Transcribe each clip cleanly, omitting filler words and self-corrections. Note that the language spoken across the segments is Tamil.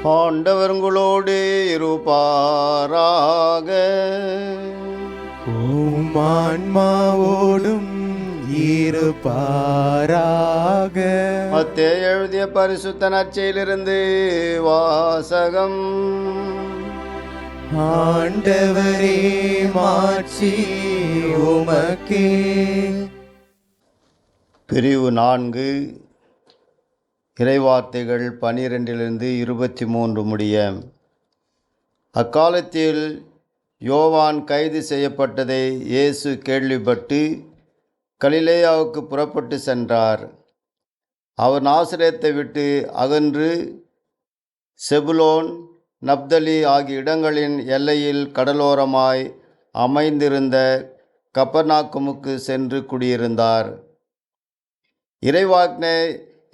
ஆண்டவர் உங்களோடு இருப்பாராக. உம் ஆன்மாவோடும் இருப்பாராக. மத்தேயு எழுதிய பரிசுத்த நற்செய்தியிலிருந்து வாசகம். ஆண்டவரே, மாட்சி உமக்கே. பிரிவு 4, இறைவார்த்தைகள் 12-23 முடிய. அக்காலத்தில் யோவான் கைது செய்யப்பட்டதை இயேசு கேள்விப்பட்டு கலிலேயாவுக்கு புறப்பட்டு சென்றார். அவர் நாசரேத்தை விட்டு அகன்று செபுலோன், நப்தலி ஆகிய இடங்களின் எல்லையில் கடலோரமாய் அமைந்திருந்த கப்பர்நாக்குமுக்கு சென்று குடியிருந்தார். இறைவாக்கினை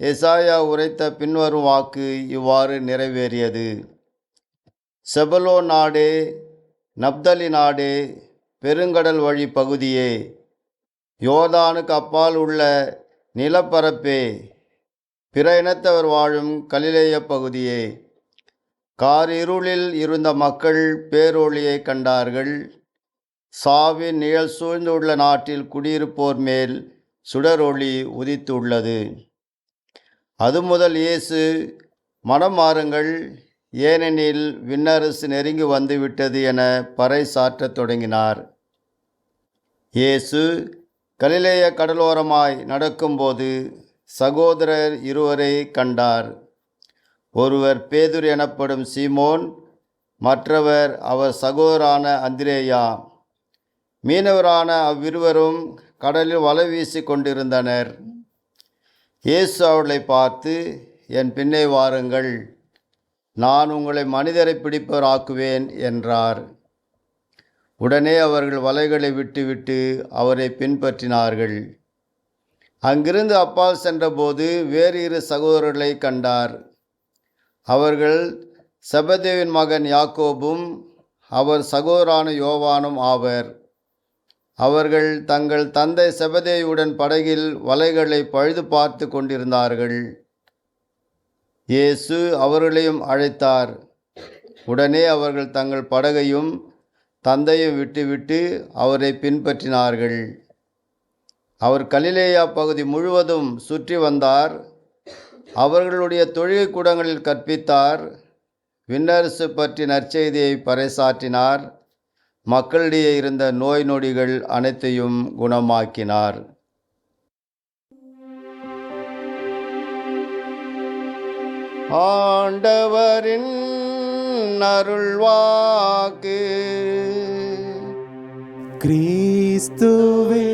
எசாயா உரைத்த பின்வரும் வாக்கு இவ்வாறு நிறைவேறியது. செபுலோன் நாடே, நப்தலி நாடே, பெருங்கடல் வழி பகுதியே, யோர்தானுக்கு அப்பால் உள்ள நிலப்பரப்பே, பிற இனத்தவர் வாழும் கலிலேய பகுதியே, காரிருளில் இருந்த மக்கள் பேரொளியை கண்டார்கள். சாவின் நிழல் சூழ்ந்துள்ள நாட்டில் குடியிருப்போர் மேல் சுடரொளி உதித்துள்ளது. அது முதல் இயேசு, மனம் மாறுங்கள், ஏனெனில் விண்ணரசு நெருங்கி வந்துவிட்டது என பறைசாற்றத் தொடங்கினார். இயேசு கலிலேய கடலோரமாய் நடக்கும்போது சகோதரர் இருவரை கண்டார். ஒருவர் பேதுரு எனப்படும் சீமோன், மற்றவர் அவர் சகோதரான அந்திரேயா. மீனவரான அவ்விருவரும் கடலில் வலை வீசி கொண்டிருந்தனர். இயேசு அவர்களை பார்த்து, என் பின்னே வாருங்கள், நான் உங்களை மனிதரை பிடிப்பவர் ஆக்குவேன் என்றார். உடனே அவர்கள் வலைகளை விட்டுவிட்டு அவரை பின்பற்றினார்கள். அங்கிருந்து அப்பால் சென்றபோது வேறு 2 சகோதரர்களை கண்டார். அவர்கள் செபதேவின் மகன் யாக்கோபும் அவர் சகோதரான யோவானும் ஆவர். அவர்கள் தங்கள் தந்தை செபதேயுடன் படகில் வலைகளை பழுது பார்த்து கொண்டிருந்தார்கள். இயேசு அவர்களையும் அழைத்தார். உடனே அவர்கள் தங்கள் படகையும் தந்தையும் விட்டுவிட்டு அவரை பின்பற்றினார்கள். அவர் கலிலேயா பகுதி முழுவதும் சுற்றி வந்தார். அவர்களுடைய தொழுகை கூடங்களில் கற்பித்தார். விண்ணரசு பற்றி நற்செய்தியை பறைசாற்றினார். மக்களிடையே இருந்த நோய் நொடிகள் அனைத்தையும் குணமாக்கினார். ஆண்டவரின் அருள்வாக்கு. கிறிஸ்துவே